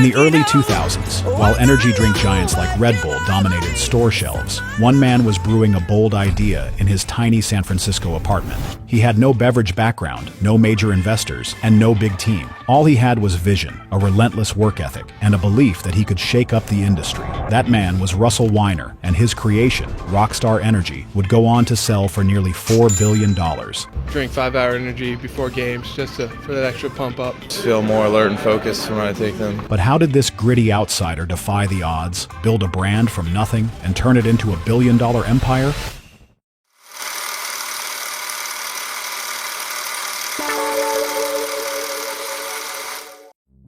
In the early 2000s, while energy drink giants like Red Bull dominated store shelves, one man was brewing a bold idea in his tiny San Francisco apartment. He had no beverage background, no major investors, and no big team. All he had was vision, a relentless work ethic, and a belief that he could shake up the industry. That man was Russell Weiner, and his creation, Rockstar Energy, would go on to sell for nearly $4 billion. Drink 5-hour energy before games just for that extra pump up. Just feel more alert and focused when I take them. But how did this gritty outsider defy the odds, build a brand from nothing, and turn it into a billion-dollar empire?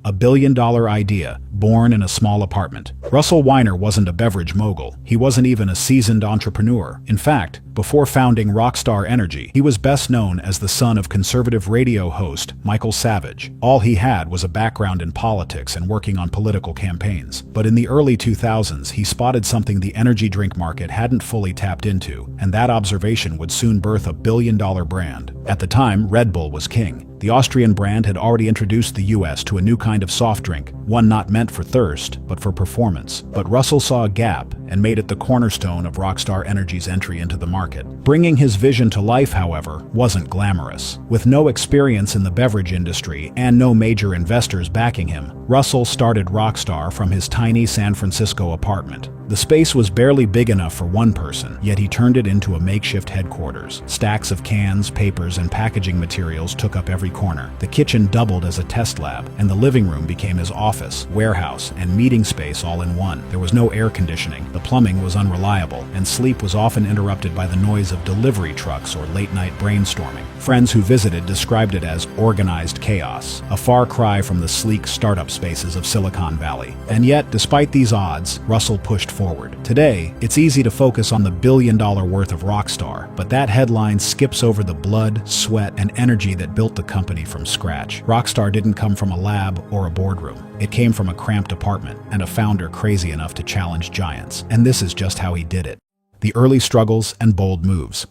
A billion-dollar idea, born in a small apartment. Russell Weiner wasn't a beverage mogul. He wasn't even a seasoned entrepreneur. In fact, before founding Rockstar Energy, he was best known as the son of conservative radio host Michael Savage. All he had was a background in politics and working on political campaigns. But in the early 2000s, he spotted something the energy drink market hadn't fully tapped into, and that observation would soon birth a billion-dollar brand. At the time, Red Bull was king. The Austrian brand had already introduced the US to a new kind of soft drink, one not meant for thirst, but for performance. But Russell saw a gap and made it the cornerstone of Rockstar Energy's entry into the market. Bringing his vision to life, however, wasn't glamorous. With no experience in the beverage industry and no major investors backing him, Russell started Rockstar from his tiny San Francisco apartment. The space was barely big enough for one person, yet he turned it into a makeshift headquarters. Stacks of cans, papers, and packaging materials took up every corner. The kitchen doubled as a test lab, and the living room became his office, warehouse, and meeting space all in one. There was no air conditioning, the plumbing was unreliable, and sleep was often interrupted by the noise of delivery trucks or late-night brainstorming. Friends who visited described it as organized chaos, a far cry from the sleek startup spaces of Silicon Valley. And yet, despite these odds, Russell pushed forward. Today, it's easy to focus on the billion-dollar worth of Rockstar, but that headline skips over the blood, sweat, and energy that built the company from scratch. Rockstar didn't come from a lab or a boardroom. It came from a cramped apartment and a founder crazy enough to challenge giants. And this is just how he did it. The early struggles and bold moves.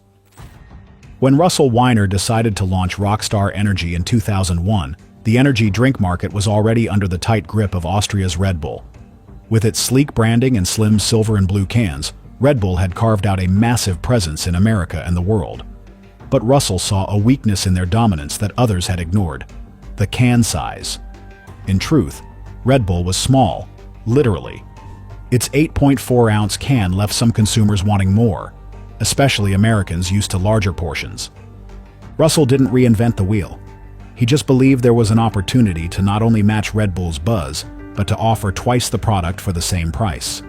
When Russell Weiner decided to launch Rockstar Energy in 2001, the energy drink market was already under the tight grip of Austria's Red Bull. With its sleek branding and slim silver and blue cans, Red Bull had carved out a massive presence in America and the world. But Russell saw a weakness in their dominance that others had ignored: the can size. In truth, Red Bull was small, literally. Its 8.4-ounce can left some consumers wanting more, especially Americans used to larger portions. Russell didn't reinvent the wheel. He just believed there was an opportunity to not only match Red Bull's buzz, but to offer twice the product for the same price.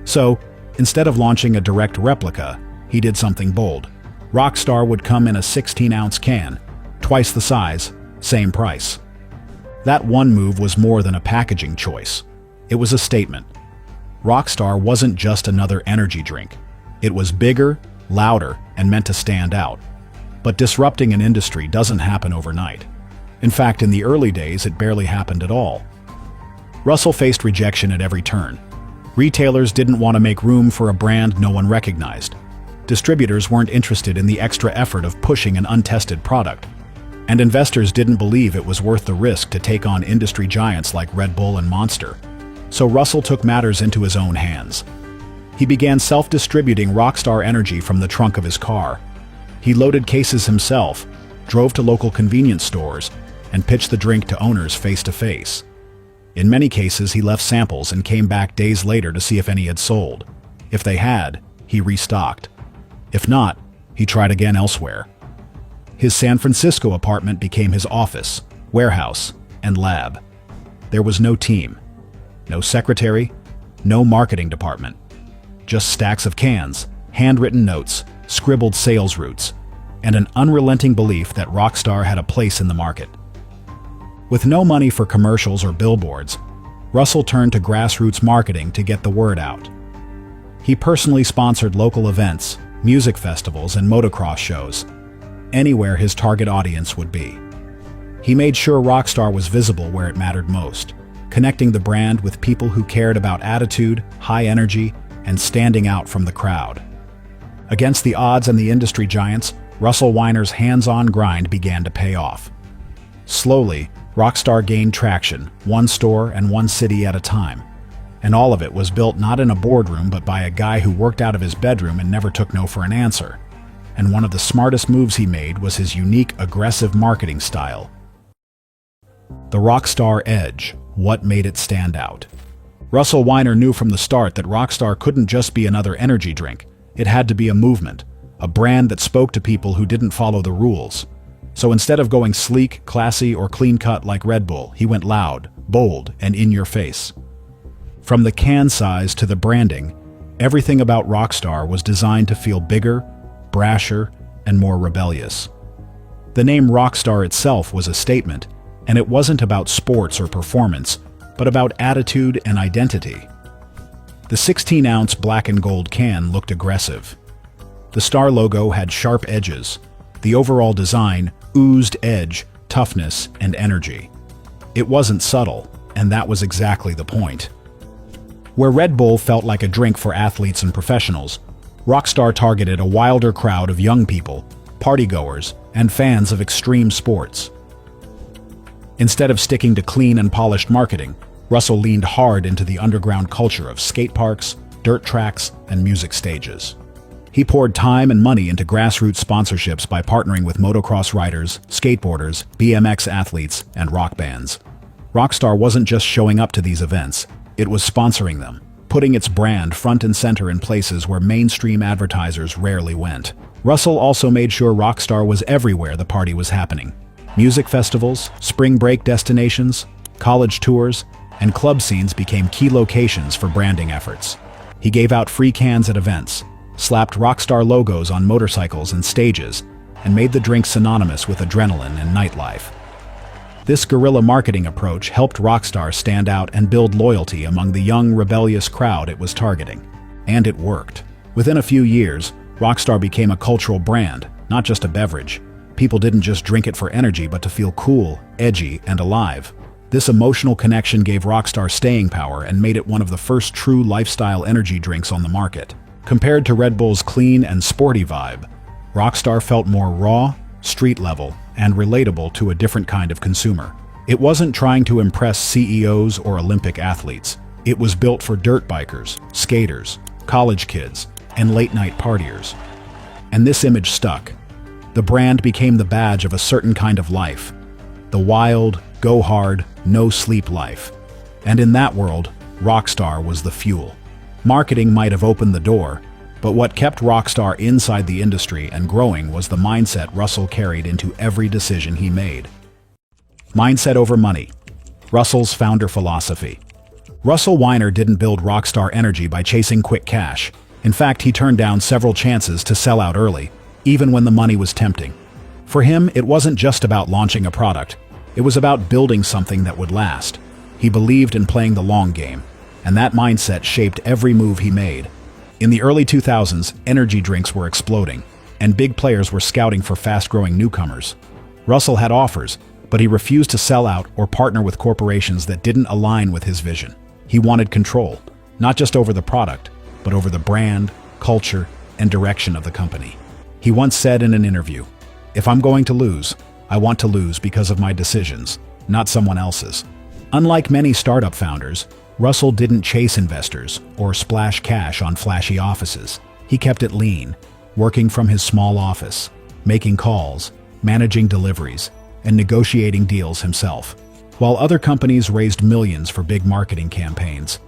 So, instead of launching a direct replica, he did something bold. Rockstar would come in a 16-ounce can, twice the size, same price. That one move was more than a packaging choice. It was a statement. Rockstar wasn't just another energy drink. It was bigger, louder, and meant to stand out. But disrupting an industry doesn't happen overnight. In fact, in the early days, it barely happened at all. Russell faced rejection at every turn. Retailers didn't want to make room for a brand no one recognized. Distributors weren't interested in the extra effort of pushing an untested product. And investors didn't believe it was worth the risk to take on industry giants like Red Bull and Monster. So Russell took matters into his own hands. He began self-distributing Rockstar Energy from the trunk of his car. He loaded cases himself, drove to local convenience stores, and pitched the drink to owners face-to-face. In many cases, he left samples and came back days later to see if any had sold. If they had, he restocked. If not, he tried again elsewhere. His San Francisco apartment became his office, warehouse, and lab. There was no team, no secretary, no marketing department. Just stacks of cans, handwritten notes, scribbled sales routes, and an unrelenting belief that Rockstar had a place in the market. With no money for commercials or billboards, Russell turned to grassroots marketing to get the word out. He personally sponsored local events, music festivals, and motocross shows, anywhere his target audience would be. He made sure Rockstar was visible where it mattered most, connecting the brand with people who cared about attitude, high energy, and standing out from the crowd. Against the odds and the industry giants, Russell Weiner's hands-on grind began to pay off. Slowly, Rockstar gained traction, one store and one city at a time. And all of it was built not in a boardroom but by a guy who worked out of his bedroom and never took no for an answer. And one of the smartest moves he made was his unique, aggressive marketing style. The Rockstar Edge, what made it stand out? Russell Weiner knew from the start that Rockstar couldn't just be another energy drink. It had to be a movement, a brand that spoke to people who didn't follow the rules. So instead of going sleek, classy, or clean-cut like Red Bull, he went loud, bold, and in your face. From the can size to the branding, everything about Rockstar was designed to feel bigger, brasher, and more rebellious. The name Rockstar itself was a statement, and it wasn't about sports or performance, but about attitude and identity. The 16-ounce black and gold can looked aggressive. The star logo had sharp edges. The overall design oozed edge, toughness, and energy. It wasn't subtle, and that was exactly the point. Where Red Bull felt like a drink for athletes and professionals, Rockstar targeted a wilder crowd of young people, partygoers, and fans of extreme sports. Instead of sticking to clean and polished marketing, Russell leaned hard into the underground culture of skate parks, dirt tracks, and music stages. He poured time and money into grassroots sponsorships by partnering with motocross riders, skateboarders, BMX athletes, and rock bands. Rockstar wasn't just showing up to these events, it was sponsoring them, putting its brand front and center in places where mainstream advertisers rarely went. Russell also made sure Rockstar was everywhere the party was happening. Music festivals, spring break destinations, college tours, and club scenes became key locations for branding efforts. He gave out free cans at events, slapped Rockstar logos on motorcycles and stages, and made the drink synonymous with adrenaline and nightlife. This guerrilla marketing approach helped Rockstar stand out and build loyalty among the young, rebellious crowd it was targeting. And it worked. Within a few years, Rockstar became a cultural brand, not just a beverage. People didn't just drink it for energy, but to feel cool, edgy, and alive. This emotional connection gave Rockstar staying power and made it one of the first true lifestyle energy drinks on the market. Compared to Red Bull's clean and sporty vibe, Rockstar felt more raw, street-level, and relatable to a different kind of consumer. It wasn't trying to impress CEOs or Olympic athletes. It was built for dirt bikers, skaters, college kids, and late-night partiers. And this image stuck. The brand became the badge of a certain kind of life. The wild, go-hard, no-sleep life. And in that world, Rockstar was the fuel. Marketing might have opened the door, but what kept Rockstar inside the industry and growing was the mindset Russell carried into every decision he made. Mindset over money. Russell's founder philosophy. Russell Weiner didn't build Rockstar Energy by chasing quick cash. In fact, he turned down several chances to sell out early, even when the money was tempting. For him, it wasn't just about launching a product. It was about building something that would last. He believed in playing the long game, and that mindset shaped every move he made. In the early 2000s, energy drinks were exploding, and big players were scouting for fast-growing newcomers. Russell had offers, but he refused to sell out or partner with corporations that didn't align with his vision. He wanted control, not just over the product, but over the brand, culture, and direction of the company. He once said in an interview, "If I'm going to lose, I want to lose because of my decisions, not someone else's." Unlike many startup founders, Russell didn't chase investors or splash cash on flashy offices. He kept it lean, working from his small office, making calls, managing deliveries, and negotiating deals himself. While other companies raised millions for big marketing campaigns,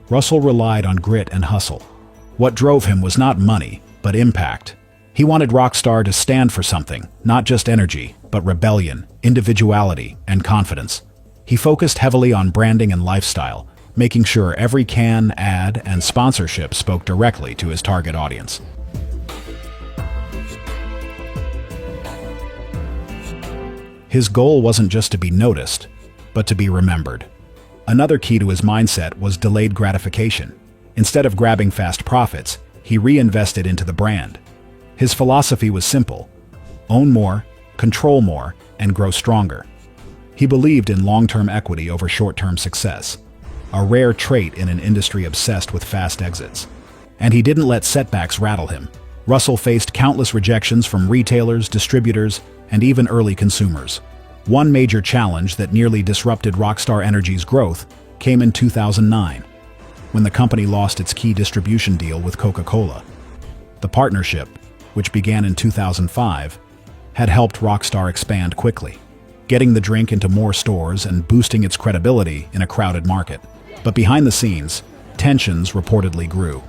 Russell relied on grit and hustle. What drove him was not money, but impact. He wanted Rockstar to stand for something, not just energy, but rebellion, individuality, and confidence. He focused heavily on branding and lifestyle, making sure every can, ad, and sponsorship spoke directly to his target audience. His goal wasn't just to be noticed, but to be remembered. Another key to his mindset was delayed gratification. Instead of grabbing fast profits, he reinvested into the brand. His philosophy was simple: own more, control more, and grow stronger. He believed in long-term equity over short-term success, a rare trait in an industry obsessed with fast exits. And he didn't let setbacks rattle him. Russell faced countless rejections from retailers, distributors, and even early consumers. One major challenge that nearly disrupted Rockstar Energy's growth came in 2009, when the company lost its key distribution deal with Coca-Cola. The partnership, which began in 2005, had helped Rockstar expand quickly, getting the drink into more stores and boosting its credibility in a crowded market. But behind the scenes, tensions reportedly grew.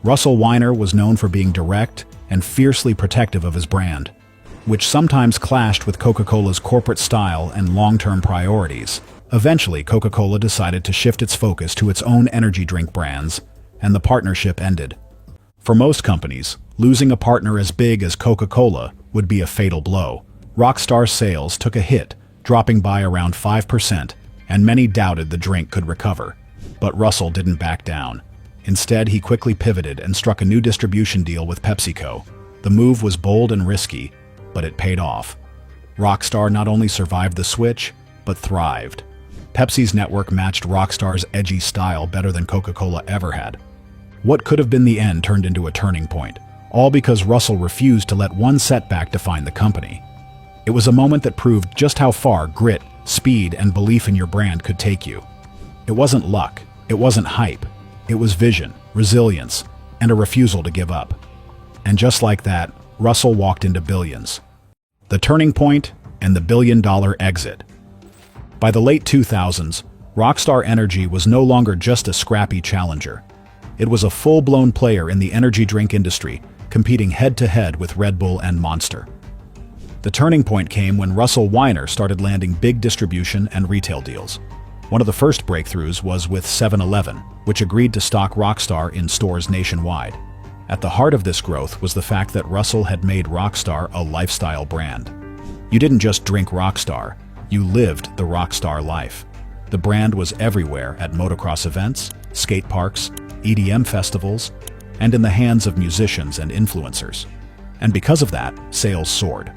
Russell Weiner was known for being direct and fiercely protective of his brand, which sometimes clashed with Coca-Cola's corporate style and long-term priorities. Eventually, Coca-Cola decided to shift its focus to its own energy drink brands, and the partnership ended. For most companies, losing a partner as big as Coca-Cola would be a fatal blow. Rockstar sales took a hit, dropping by around 5%, and many doubted the drink could recover. But Russell didn't back down. Instead, he quickly pivoted and struck a new distribution deal with PepsiCo. The move was bold and risky, but it paid off. Rockstar not only survived the switch, but thrived. Pepsi's network matched Rockstar's edgy style better than Coca-Cola ever had. What could have been the end turned into a turning point, all because Russell refused to let one setback define the company. It was a moment that proved just how far grit, speed, and belief in your brand could take you. It wasn't luck, it wasn't hype, it was vision, resilience, and a refusal to give up. And just like that, Russell walked into billions. The turning point and the billion-dollar exit. By the late 2000s, Rockstar Energy was no longer just a scrappy challenger. It was a full-blown player in the energy drink industry, competing head-to-head with Red Bull and Monster. The turning point came when Russell Weiner started landing big distribution and retail deals. One of the first breakthroughs was with 7-Eleven, which agreed to stock Rockstar in stores nationwide. At the heart of this growth was the fact that Russell had made Rockstar a lifestyle brand. You didn't just drink Rockstar, you lived the Rockstar life. The brand was everywhere at motocross events, skate parks, EDM festivals, and in the hands of musicians and influencers. And because of that, sales soared.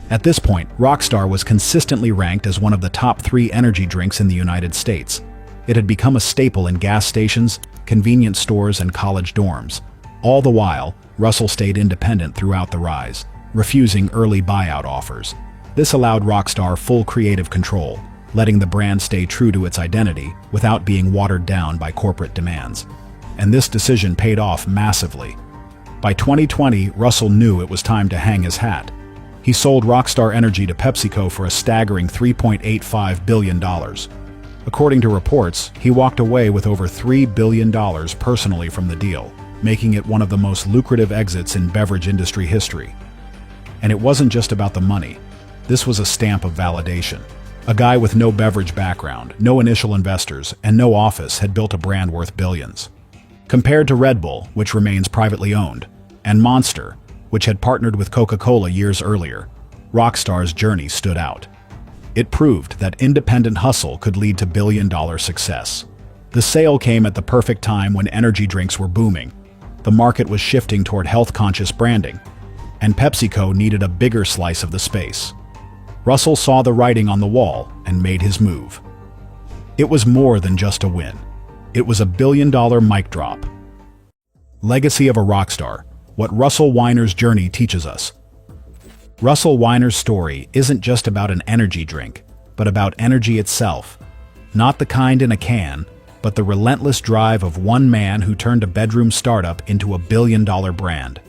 At this point, Rockstar was consistently ranked as one of the top 3 energy drinks in the United States. It had become a staple in gas stations, convenience stores, and college dorms. All the while, Russell stayed independent throughout the rise, refusing early buyout offers. This allowed Rockstar full creative control, letting the brand stay true to its identity without being watered down by corporate demands. And this decision paid off massively. By 2020, Russell knew it was time to hang his hat. He sold Rockstar Energy to PepsiCo for a staggering $3.85 billion. According to reports, he walked away with over $3 billion personally from the deal, making it one of the most lucrative exits in beverage industry history. And it wasn't just about the money. This was a stamp of validation. A guy with no beverage background, no initial investors, and no office had built a brand worth billions. Compared to Red Bull, which remains privately owned, and Monster, which had partnered with Coca-Cola years earlier, Rockstar's journey stood out. It proved that independent hustle could lead to billion-dollar success. The sale came at the perfect time when energy drinks were booming. The market was shifting toward health-conscious branding, and PepsiCo needed a bigger slice of the space. Russell saw the writing on the wall and made his move. It was more than just a win. It was a billion-dollar mic drop. Legacy of a Rockstar, what Russell Weiner's journey teaches us. Russell Weiner's story isn't just about an energy drink, but about energy itself. Not the kind in a can, but the relentless drive of one man who turned a bedroom startup into a billion-dollar brand.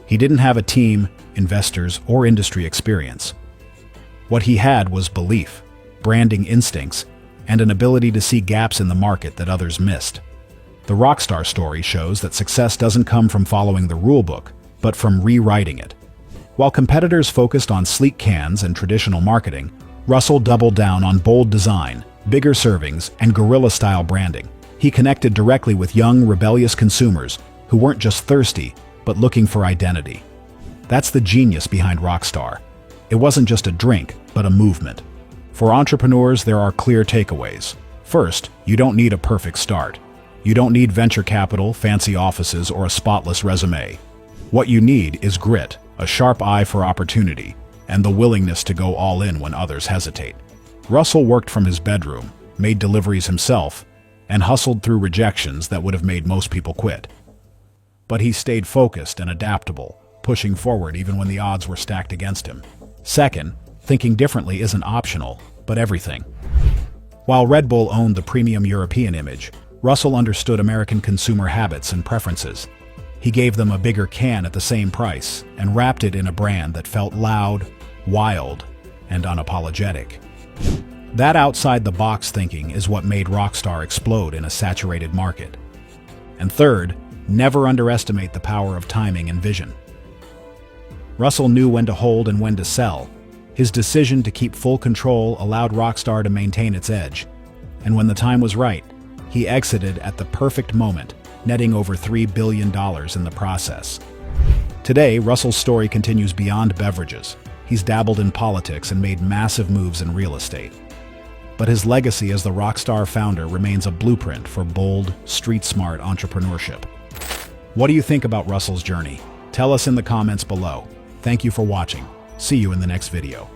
He didn't have a team, investors, or industry experience. What he had was belief, branding instincts, and an ability to see gaps in the market that others missed. The Rockstar story shows that success doesn't come from following the rulebook, but from rewriting it. While competitors focused on sleek cans and traditional marketing, Russell doubled down on bold design, bigger servings, and guerrilla-style branding. He connected directly with young, rebellious consumers who weren't just thirsty, but looking for identity. That's the genius behind Rockstar. It wasn't just a drink, but a movement. For entrepreneurs, there are clear takeaways. First, you don't need a perfect start. You don't need venture capital, fancy offices, or a spotless resume. What you need is grit, a sharp eye for opportunity, and the willingness to go all in when others hesitate. Russell worked from his bedroom, made deliveries himself, and hustled through rejections that would have made most people quit. But he stayed focused and adaptable, pushing forward even when the odds were stacked against him. Second, Thinking differently isn't optional, but everything. While Red Bull owned the premium European image, Russell understood American consumer habits and preferences. He gave them a bigger can at the same price and wrapped it in a brand that felt loud, wild, and unapologetic. That outside-the-box thinking is what made Rockstar explode in a saturated market. And third, never underestimate the power of timing and vision. Russell knew when to hold and when to sell. His decision to keep full control allowed Rockstar to maintain its edge. And when the time was right, he exited at the perfect moment, netting over $3 billion in the process. Today, Russell's story continues beyond beverages. He's dabbled in politics and made massive moves in real estate. But his legacy as the Rockstar founder remains a blueprint for bold, street-smart entrepreneurship. What do you think about Russell's journey? Tell us in the comments below. Thank you for watching. See you in the next video.